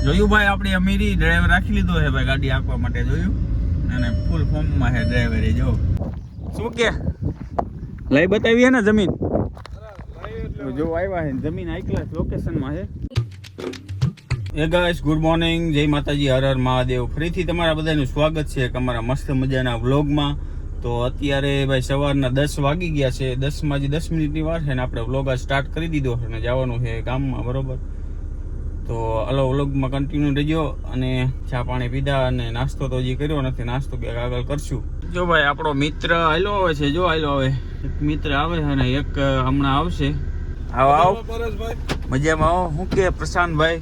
જોયું ભાઈ આપણી અમીરી ડ્રાઈવર રાખી લીધો છે ભાઈ ગાડી આંકવા માટે જોયું અને ફૂલ ફોર્મમાં છે ડ્રાઈવર એ જો શું કે લઈ બતાવી હે ને જમીન જો આવ્યા છે જમીન હાઈ ક્લાસ લોકેશનમાં છે એ ગાઈસ ગુડ મોર્નિંગ જય માતાજી હર હર મહાદેવ ફરીથી તમારા બધાનું સ્વાગત છે એક અમારા મસ્ત મજાના વ્લોગમાં તો અત્યારે ભાઈ સવારના 10 વાગી ગયા છે 10 માં 10 મિનિટની વાર છે ને આપણે વ્લોગ આ સ્ટાર્ટ કરી દીધો છે અને જવાનું છે ગામમાં બરોબર તો હલો વ્લોગમાં કન્ટિન્યુ રહેજો અને ચા પાણી પીધા અને નાસ્તો તો હજી કર્યો નથી નાસ્તો બે આગળ કરશું જો ભાઈ આપણો મિત્ર હાલો આવે છે જો હાલો આવે એક મિત્ર આવે છે અને એક હમણાં આવશે આવો આવો મજામાં આવો શું કે પ્રશાંતભાઈ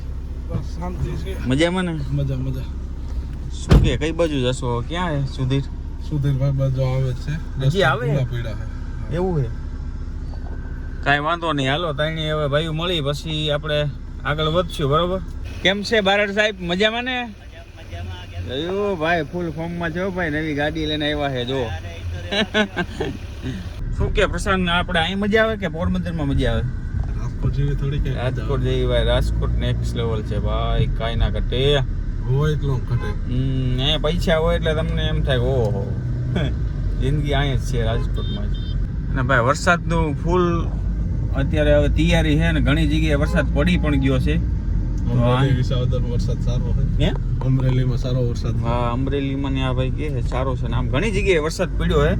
શાંતિ છે મજામાં ને મજા શું કે કઈ બાજુ જશો ક્યાં હે સુધીરભાઈ બાજુ આવે છે હજી આવે પીડા છે એવું છે કાંઈ વાંધો નહીં હાલો તાણી હવે ભાઈ મળી પછી આપણે આગળ વધશું બરોબર કેમ છે બારડ સાહેબ મજામાં ને જોયું ભાઈ ફૂલ ફોર્મમાં છો ભાઈ નવી ગાડી લઈને આવ્યા છે જો શું કે પ્રશાંત આપણે અહીં મજા આવે કે પોરબંદરમાં મજા આવે રાજકોટ જેવી થોડી કઈ રાજકોટ જેવી ભાઈ રાજકોટ નેક્સ્ટ લેવલ છે ભાઈ કાંઈ ના ઘટે હોય એટલું ઘટે અહીંયા પૈસા હોય એટલે તમને એમ થાય કે ઓહો જિંદગી અહીંયા જ છે રાજકોટમાં જ અને ભાઈ વરસાદનું ફૂલ અત્યારે હવે તૈયારી છે ને ઘણી જગ્યાએ વરસાદ પડી પણ ગયો છે વરસાદ સારો હે અમરેલીમાં સારો વરસાદ હા અમરેલીમાં ને આ ભાઈ કે છે સારો છે ને આમ ઘણી જગ્યાએ વરસાદ પડ્યો છે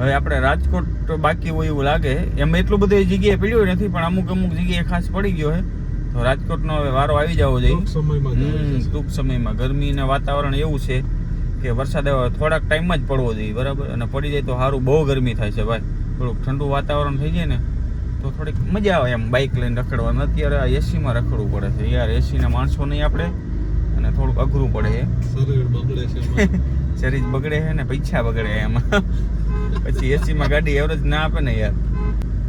હવે આપણે રાજકોટ બાકી હોય એવું લાગે એમ એટલું બધી જગ્યાએ પડ્યો નથી પણ અમુક જગ્યાએ ખાસ પડી ગયો છે તો રાજકોટનો હવે વારો આવી જવો જોઈએ ટૂંક સમયમાં ગરમીના વાતાવરણ એવું છે કે વરસાદ થોડાક ટાઈમમાં જ પડવો જોઈએ બરાબર અને પડી જાય તો સારું બહુ ગરમી થાય છે ભાઈ થોડુંક ઠંડુ વાતાવરણ થઈ જાય ને તો થોડીક મજા આવે એમ બાઇક લઈને રખડવાનું અત્યારે આ એસીમાં રખડવું પડે છે યાર એસીના માણસો નહીં આપણે અને થોડુંક અઘરું પડે છે શરીર બગડે છે શરીર બગડે છે ને પૈસા બગડે એમાં પછી એસીમાં ગાડી એવરેજ ના આપે ને યાર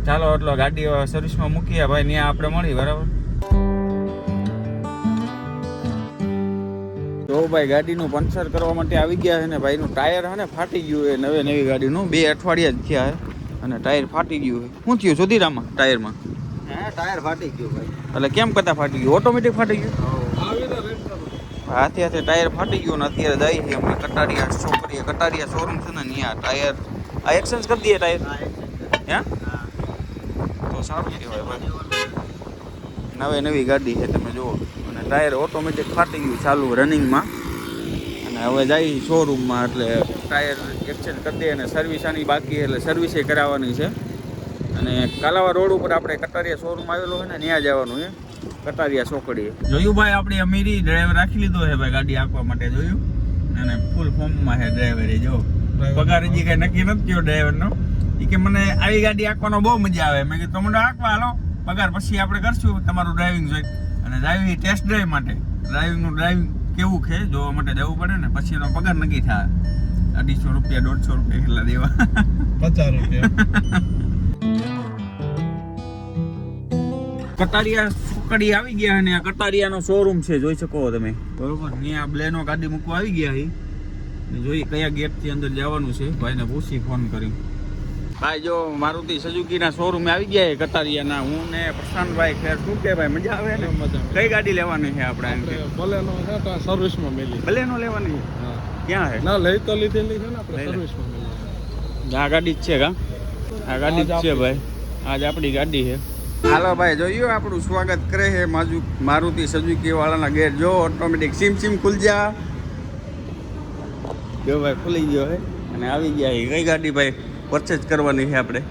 ચાલો એટલો ગાડી સર્વિસમાં મૂકીએ ભાઈ ત્યાં આપણે મળી બરાબર તો ભાઈ ગાડીનું પંચર કરવા માટે આવી ગયા છે ને ભાઈનું ટાયર છે ને ફાટી ગયું છે નવી ગાડીનું 2 અઠવાડિયા જ થયા છે અને ટાયર ફાટી ગયું છે શું થયું સુધીરામાં ટાયરમાં ટાયર ફાટી ગયું ભાઈ એટલે કેમ કરતા ફાટી ગયું ઓટોમેટિક ફાટી ગયું હાથે ટાયર ફાટી ગયું ને અત્યારે જાય છે અમે કટારિયા શોરૂમ છે ને ત્યાં ટાયર આ એક્સચેન્જ કરી દઈએ ટાયર હે તો સારું કહેવાય ભાઈ નવી ગાડી છે તમે જુઓ અને ટાયર ઓટોમેટિક ફાટી ગયું ચાલુ રનિંગમાં અને હવે જાય શોરૂમમાં એટલે ટાયર એક્સચેન્જ કરી દે અને સર્વિસ આની બાકી એટલે સર્વિસે કરાવવાની છે અને કાલાવા રોડ ઉપર આપણે કટારિયા શોરૂમ આવેલો છે ને ત્યાં જવાનું છે કટારિયા ચોકડીએ જોયું ભાઈ આપણી અમીરી ડ્રાઈવર રાખી લીધો છે ભાઈ ગાડી આંકવા માટે જોયું અને ફૂલ ફોર્મમાં છે ડ્રાઈવર જો પગાર હજી કઈ નક્કી નથી થયો ડ્રાઈવરનો એ કે મને આવી ગાડી આંકવાનો બહુ મજા આવે મેં કીધું તમને આંકવા હાલો પગાર પછી આપણે કરશું તમારું ડ્રાઇવિંગ જોઈ અને ડ્રાઇવિંગ ટેસ્ટ ડ્રાઈવ માટે ડ્રાઇવિંગ કેવું છે જોવા માટે જવું પડે ને પછી એનો પગાર નક્કી થાય 250 રૂપિયા 150 રૂપિયા કેટલા દેવા 50 રૂપિયા કટારિયા ચોકડી આવી ગયા અને આ કટારિયાનો શોરૂમ છે જોઈ શકો તમે બરોબર ત્યાં બ્લેનો ગાડી મૂકવા આવી ગયા છે જોઈએ કયા ગેટથી અંદર જવાનું છે ભાઈને પૂછી ફોન કરી ભાઈ જો મારુતિ સુઝુકીના શોરૂમે આવી ગયા છે કટારિયાના હું ને પ્રશાંતભાઈ ખેર શું કે ભાઈ મજા આવે ને કઈ ગાડી લેવાની છે આપણે બલેનો છે તો સર્વિસમાં મેલી બલેનો લેવાની છે ક્યાં છે ના લઈ તો લીધેલી છે ને આપણે સર્વિસમાં મેલી આ ગાડી જ છે કા આ ગાડી જ છે ભાઈ આજ આપણી ગાડી છે હાલો ભાઈ જોયું આપણું સ્વાગત કરે છે મારુતિ સુઝુકી વાળાના ગેટ જો ઓટોમેટિક સીમ ખુલ જા જો ભાઈ ખુલી ગયો છે અને આવી ગયા છે કઈ ગાડી ભાઈ પરચેજ કરવાની છે આપણે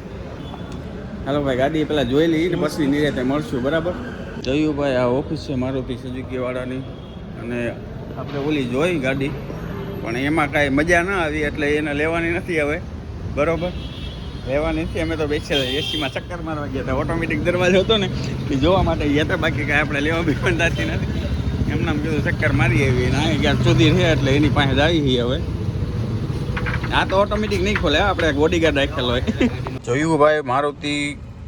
હાલો ભાઈ ગાડી પેલા જોઈ લઈએ ને પછી નિરાતે મળશું બરાબર જોયું ભાઈ આ ઓફિસ છે મારુતિ સુઝુકી વાળાની અને આપણે ઓલી જોઈ ગાડી પણ એમાં કાંઈ મજા ના આવી એટલે એને લેવાની નથી હવે બરોબર લેવાની નથી અમે તો બેસેલા એસીમાં ચક્કર મારવા ગયા હતા ઓટોમેટિક દરવાજો હતો ને એ જોવા માટે ગયા હતા બાકી કાંઈ આપણે લેવા બેવાની થતી નથી એમને આમ કીધું ચક્કર મારી આવી અને અહીં ક્યાંક સુધી છે એટલે એની પાસે જ આવી છીએ હવે આ તો ઓટોમેટિક નહીં ખોલે આપણે બોડીગાર્ડ રાખેલો હોય જોયું ભાઈ મારુતિ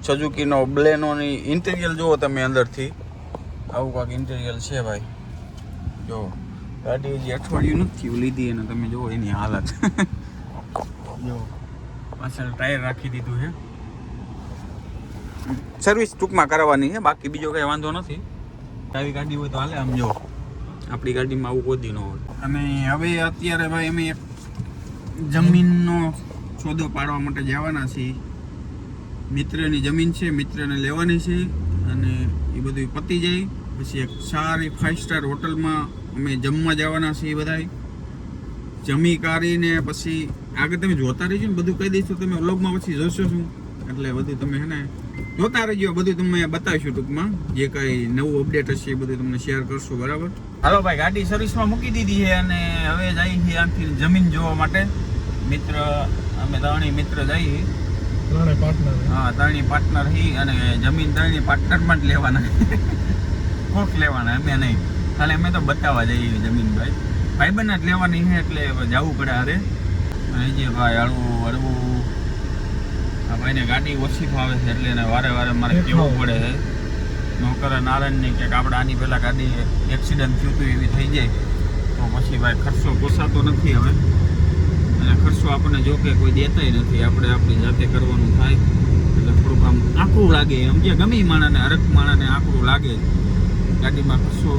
સુઝુકીનો બ્લેનોની ઇન્ટિરિયર જુઓ તમે અંદરથી આવું કાંઈક ઇન્ટિરિયર છે ભાઈ જો ગાડી હજી અઠવાડિયું નથી થયું લીધી અને તમે જુઓ એની હાલત જો પાછળ ટાયર રાખી દીધું છે સર્વિસ ટૂંકમાં કરાવવાની છે બાકી બીજો કંઈ વાંધો નથી આવી ગાડી હોય તો હાલે આમ જો આપણી ગાડીમાં આવું કોઈ દી ન હોય. અને હવે અત્યારે ભાઈ અમે એક જમીનનો સોદો પાડવા માટે જવાના છીએ. મિત્રની જમીન છે, મિત્રને લેવાની છે અને એ બધું પતી જાય પછી એક સારી 5 સ્ટાર હોટલમાં અમે જમવા જવાના છીએ. બધાય જમી કાઢીને પછી આગળ તમે જોતા રહીજો ને, બધું કહી દઈશું. તમે વ્લોગમાં પછી જોશો શું, એટલે બધું તમે હે ને જોતા રહીજો. બધું તમને બતાવીશું ટૂંકમાં. જે કાંઈ નવું અપડેટ હશે એ બધું તમને શેર કરશું. બરાબર. હાલો ભાઈ, ગાડી સર્વિસમાં મૂકી દીધી છે અને હવે જઈએ છીએ આખી જમીન જોવા માટે. મિત્ર અમે ત્રણેય મિત્ર જઈએ. હા, ત્રણેય પાર્ટનર હી અને જમીન ત્રણેય પાર્ટનરમાં જ લેવાના. કોક લેવાના, અમે નહીં. ખાલી અમે તો બતાવવા જઈએ જમીન. ભાઈ ભાઈબંધ જ લેવાની છે એટલે જવું પડે. અરે અને જે ભાઈ હળવું આ ભાઈને ગાડી ઓછી ફાવે છે એટલે એને વારે વારે મારે કહેવું પડે છે. નોકર નારાયણની કે આપણે આની પહેલાં ગાડી એક્સિડન્ટ થયું હતું એવી થઈ જાય તો પછી ભાઈ ખર્ચો પોસાતો નથી હવે. અને ખર્ચો આપણને જો કે કોઈ દેતાય નથી, આપણે આપણી જાતે કરવાનું થાય એટલે થોડુંક આમ આકરું લાગે. એમ જે ગમે માણસને હરક માણસને આકરું લાગે. ગાડીમાં ખર્ચો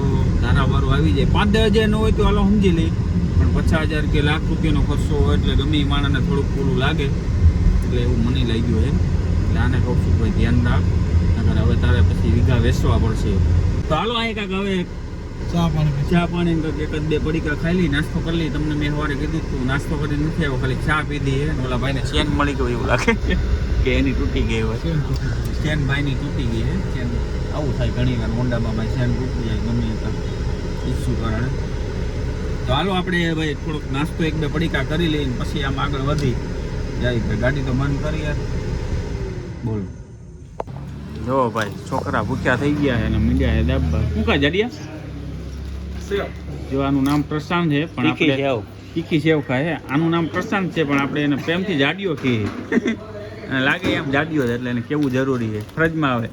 ધારાવાળો આવી જાય. 5-10 હજાર ન હોય તો હાલો સમજી લઈ, પણ 50,000 કે લાખ રૂપિયાનો ખર્ચો હોય એટલે ગમે માણસને થોડુંક પૂરું લાગે. એટલે એવું મને લાગ્યું એમ. એટલે આને કહું છું ભાઈ ધ્યાન રાખ, નકર હવે તારે પછી વીઘા વેચવા પડશે. તો હાલો અહીં કાંક હવે ચા પાણી એક જ બે પડીકા ખાઈ લઈ, નાસ્તો કરી લઈ. તમને મેં સવારે કીધું તું નાસ્તો કરીને નથી આવ્યો, ખાલી ચા પીધી હે. ઓલા ભાઈને ચેન મળી ગયું એવું લાગે કે એની તૂટી ગઈ હોય. ચેન ભાઈની તૂટી ગઈ હે ચેન. આવું થાય ઘણી વાર હોન્ડામાં ભાઈ ચેન તૂટી જાય ગમે ઇસ્યુ કારણે. તો હાલો આપણે ભાઈ થોડોક નાસ્તો એક બે પડીકા કરી લઈને પછી આમ આગળ વધી જાય. ગાડી તો બંધ કરી યાર. બોલો જો ભાઈ, છોકરા ભૂખ્યા થઈ ગયા અને મીડિયા હે દાબા. શું કા જડિયા? જો આનું નામ પ્રશાંત છે પણ આપણે તીખી સેવ ખાય. આનું નામ પ્રશાંત છે પણ આપણે એને પ્રેમથી જાડિયો કહીએ. અને લાગે એમ જાડિયો છે એટલે એને કેવું જરૂરી છે. ફરજમાં આવે.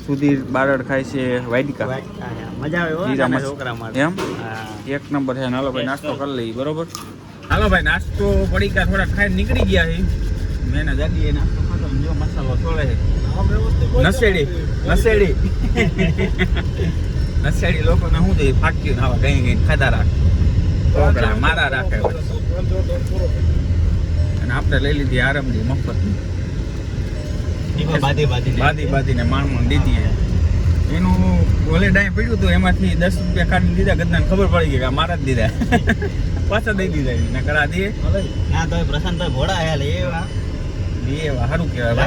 સુધીર બારડ ખાય છે વાઇડકા. મજા આવે છોકરા માટે એમ એક નંબર છે. હાલો ભાઈ નાસ્તો કરી લઈએ. બરોબર. હાલો ભાઈ નાસ્તો પડીકા થોડા ખાઈ નીકળી ગયા છે. મેં ને જાડીએ નાસ્તો ખાતો જો મસાલો છોડે છે. નસેડી લોકોને શું જોઈએ ફાટ્યું આવા ગઈ ખાધા રાખે છોકરા મારા રાખે. અને આપણે લઈ લીધી આરામથી મફતની બાદીને માણમાં દીધી. એનું ઓલે ડાય પડ્યું હતું એમાંથી 10 રૂપિયા કાઢી દીધા. ગદનાને ખબર પડી ગઈ કે મારા જ દીધા. પાછા દઈ દીધા એને કરા દે ના તો પ્રશાંતભાઈ ભોળા હેલ એવા સારું કહેવાય.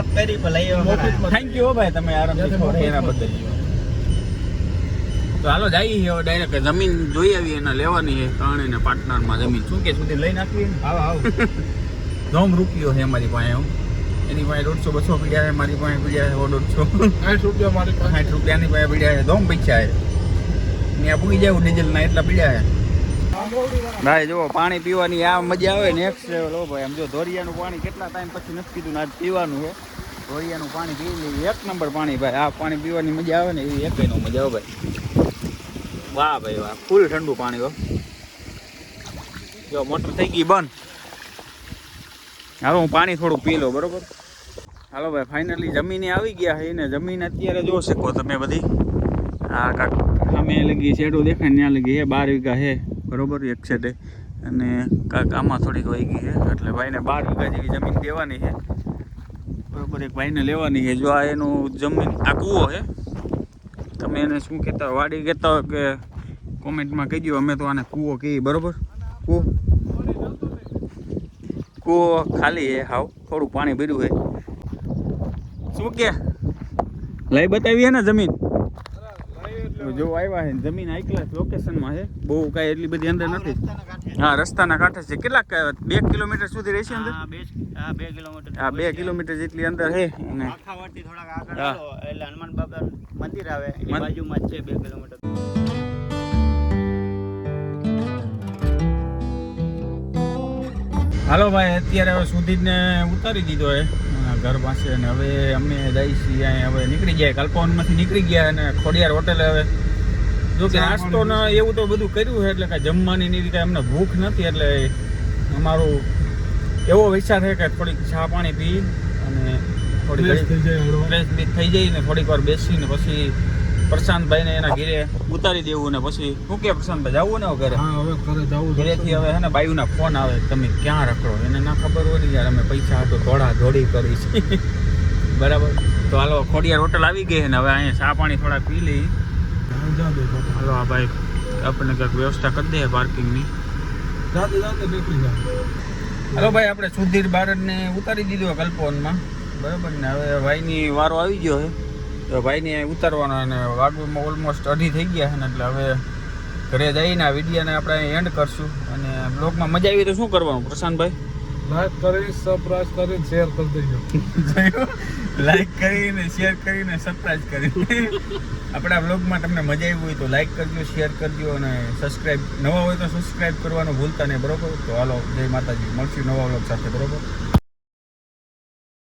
થેન્ક યુ ભાઈ, તમે આરામથી ખબર એના બદલ. તો હાલો જઈએ હવે ડાયરેક્ટ જમીન જોઈ આવી એને લેવાની છે. ત્રણેયને પાર્ટનરમાં જમીન શું કે સુધી લઈને આપીએ ને. ધોમ રૂપિયો છે અમારી પાસે. એની પાસે 150-200 પીડ્યા છે, મારી પાસે પીડ્યા છે 150-60 રૂપિયા. મારી પાસે 60 રૂપિયાની પાસે પીડ્યા છે. ધોમ પૈસા છે ત્યાં પૂરી જાય ડીઝલના એટલા પીડ્યા છે. ભાઈ જુઓ પાણી પીવાની આ મજા આવે ને એક છે. લો ભાઈ આમ જો ધોરિયાનું પાણી કેટલા ટાઈમ પછી નથી પીધું ને આજ પીવાનું છે. ધોરિયાનું પાણી પી લઈએ. એક નંબર પાણી ભાઈ. આ પાણી પીવાની મજા આવે ને એવી એકેય નો મજા આવે ભાઈ. વાહ ભાઈ વાહ, ફૂલ ઠંડુ પાણી હો. જો મોટર થઈ ગઈ બંધ. હાલો હું પાણી થોડું પી લો. બરોબર. હાલો ભાઈ ફાઇનલી જમીને આવી ગયા છે ને. જમીન અત્યારે જોઈ શકો તમે બધી. આ કાંક સામે લગી શેડો દેખાય ને ત્યાં લગી છે 12 વીઘા છે. બરોબર એક સેટે. અને કાંક આમાં થોડીક વહી ગઈ છે એટલે ભાઈને 12 વીઘા જેવી જમીન દેવાની છે. બરોબર. એક ભાઈને લેવાની છે. જો આ એનું જમીન આ કૂવો છે. તમે એને શું કહેતા હોય, વાડી કહેતા હોય કે કોમેન્ટમાં કહેજો. અમે તો આને કૂવો કહીએ. બરોબર. કૂવો ખાલી છે હાવ. થોડું પાણી ભર્યું છે. શું કે લઈ બતાવી ને જમીન જો આવ્યા છે. જમીન હાઈ ક્લાસ લોકેશનમાં છે. બહુ કાંઈ એટલી બધી અંદર નથી. હા રસ્તાના કાંઠે છે. કેટલાક 2 કિલોમીટર સુધી રહેશે અંદર. 2 કિલોમીટર. હા 2 કિલોમીટર જેટલી અંદર છે. અને એટલે હનુમાન બાબા મંદિર આવે એની બાજુમાં જ છે 2 કિલોમીટર. હાલો ભાઈ અત્યારે હવે સુધીને ઉતારી દીધો છે ઘર પાસે. અને હવે અમે જઈ છીએ અહીંયા. હવે નીકળી ગયા કલ્પાવનમાંથી નીકળી ગયા અને ખોડિયાર હોટેલે. હવે જો કે નાસ્તો ને એવું તો બધું કર્યું છે એટલે કાંઈ જમવાની ની રીતે અમને ભૂખ નથી. એટલે અમારું એવો વિચાર છે કે થોડીક ચા પાણી પી અને થોડી ફ્રેશ બીજ થઈ જાય ને થોડીક વાર બેસીને પછી પ્રશાંતભાઈને એના ઘરે ઉતારી દેવું ને પછી શું કે પ્રશાંતભાઈ જવું ને ઘરે હા હવે ઘરે જવું છે. ઘરેથી હવે હે ને બાયુના ફોન આવે તમે ક્યાં રખડો એને ના ખબર હોય ને યાર અમે પૈસા હતો દોડી કરી છે બરાબર. તો હાલો ખોડિયાર હોટલ આવી ગઈ છે ને હવે અહીંયા ચા પાણી થોડા પી લઈ. જાતે હાલો આ ભાઈ આપણને કંઈક વ્યવસ્થા કરી દે પાર્કિંગની. જાતે નીકળી જાય. હાલો ભાઈ આપણે સુધીર બારડને ઉતારી દીધો કલ્પવનમાં બરાબર ને હવે ભાઈની વારો આવી ગયો છે. તો ભાઈને ઉતારવાનો અને વાગવામાં ઓલમોસ્ટ 2:30 થઈ ગયા છે ને એટલે હવે ઘરે જઈને આ વિડીયોને આપણે એન્ડ કરશું. અને બ્લોગમાં મજા આવી તો શું કરવાનું પ્રશાંતભાઈ? લાઈક કરી સબસ્ક્રાઇબ કરી શેર કરી દેજો. લાઈક કરીને શેર કરીને સબસ્ક્રાઇબ કરીને આપણા બ્લોગમાં તમને મજા આવી હોય તો લાઈક કરજો, શેર કરજો અને સબસ્ક્રાઇબ નવા હોય તો સબસ્ક્રાઇબ કરવાનું ભૂલતા નહીં બરોબર. તો હાલો જય માતાજી, મળશું નવા બ્લોગ સાથે બરોબર.